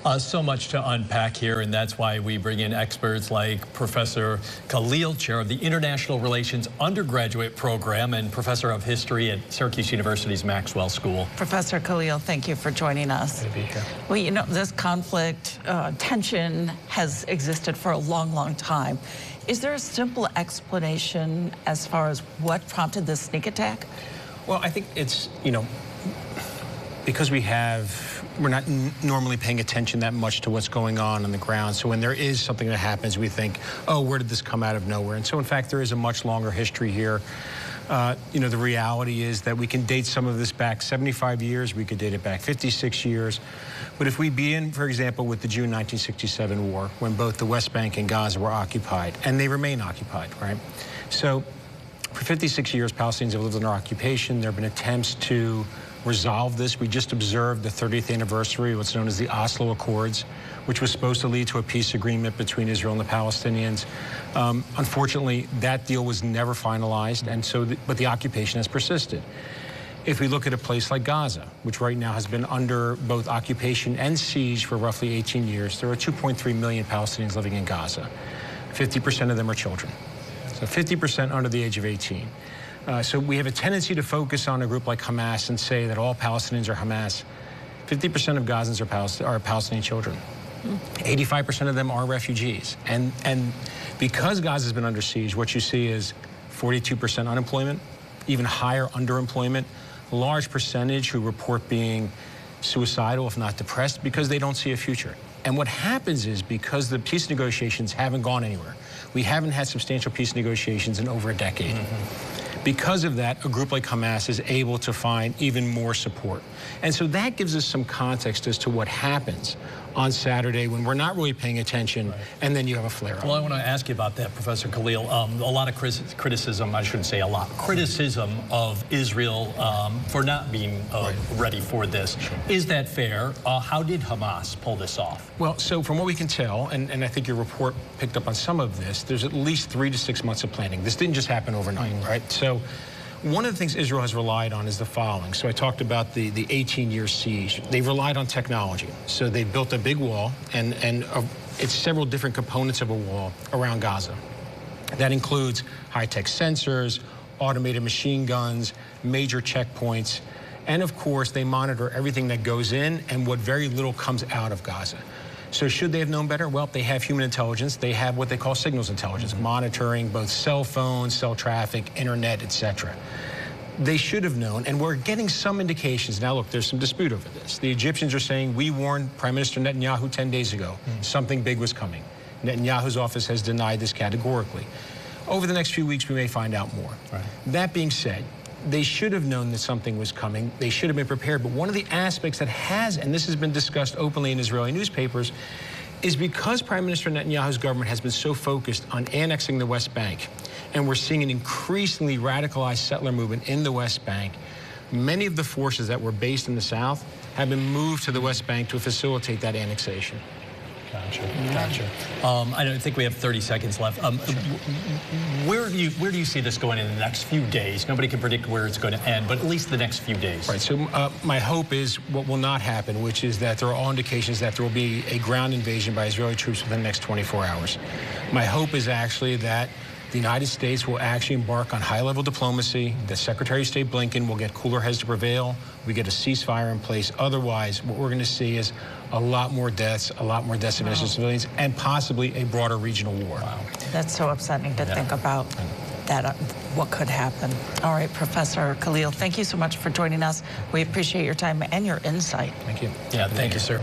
So much to unpack here, and that's why we bring in experts like Professor Khalil, chair of the International Relations Undergraduate Program and professor of history at Syracuse University's Maxwell School. Professor Khalil, thank you for joining us. Good to be here. Well, you know, this conflict, tension has existed for a long, long time. Is there a simple explanation as far as what prompted this sneak attack? Well, I think it's, because we're not normally paying attention that much to what's going on the ground. So when there is something that happens, we think, oh, where did this come out of nowhere? And so, in fact, there is a much longer history here. The reality is that we can date some of this back 75 years. We could date it back 56 years. But if we begin, for example, with the June 1967 war, when both the West Bank and Gaza were occupied, and they remain occupied, right? So for 56 years, Palestinians have lived under occupation. There have been attempts to resolve this. We just observed the 30th anniversary of what's known as the Oslo Accords, which was supposed to lead to a peace agreement between Israel and the Palestinians. Unfortunately, that deal was never finalized, and so but the occupation has persisted. If we look at a place like Gaza, which right now has been under both occupation and siege for roughly 18 years, there are 2.3 million Palestinians living in Gaza. 50% of them are children. So 50% under the age of 18. So we have a tendency to focus on a group like Hamas and say that all Palestinians are Hamas. 50% of Gazans are Palestinian children. 85% of them are refugees. And because Gaza has been under siege, what you see is 42% unemployment, even higher underemployment, a large percentage who report being suicidal, if not depressed, because they don't see a future. And what happens is, because the peace negotiations haven't gone anywhere, we haven't had substantial peace negotiations in over a decade. Because of that, a group like Hamas is able to find even more support. And so that gives us some context as to what happens on Saturday when we're not really paying attention, and then you have a flare-up. Well, I want to ask you about that, Professor Khalil. A lot of criticism, I shouldn't say a lot, criticism of Israel for not being ready for this. Sure. Is that fair? How did Hamas pull this off? Well, so from what we can tell, and I think your report picked up on some of this, there's at least 3 to 6 months of planning. This didn't just happen overnight, right? So one of the things Israel has relied on is the following. So I talked about the 18-year siege. They've relied on technology. So they built a big wall, and it's several different components of a wall around Gaza. That includes high-tech sensors, automated machine guns, major checkpoints, and of course, they monitor everything that goes in and what very little comes out of Gaza. So should they have known better? Well, they have human intelligence. They have what they call signals intelligence, monitoring both cell phones, cell traffic, internet, etc. They should have known, and we're getting some indications. Now, look, there's some dispute over this. The Egyptians are saying, we warned Prime Minister Netanyahu 10 days ago something big was coming. Netanyahu's office has denied this categorically. Over the next few weeks, we may find out more. Right. That being said, they should have known that something was coming. They should have been prepared. But one of the aspects that has, and this has been discussed openly in Israeli newspapers, is because Prime Minister Netanyahu's government has been so focused on annexing the West Bank, and we're seeing an increasingly radicalized settler movement in the West Bank, many of the forces that were based in the South have been moved to the West Bank to facilitate that annexation. Gotcha. I don't think we have 30 seconds left. Where do you see this going in the next few days? Nobody can predict where it's going to end, but at least the next few days. Right. So my hope is what will not happen, which is that there are all indications that there will be a ground invasion by Israeli troops within the next 24 hours. My hope is actually that the United States will actually embark on high-level diplomacy. The Secretary of State Blinken will get cooler heads to prevail. We get a ceasefire in place. Otherwise, what we're going to see is a lot more deaths, of innocent civilians, and possibly a broader regional war. Wow. That's so upsetting to think about. That what could happen. All right, Professor Khalil, thank you so much for joining us. We appreciate your time and your insight. Thank you. Yeah, thank you, sir.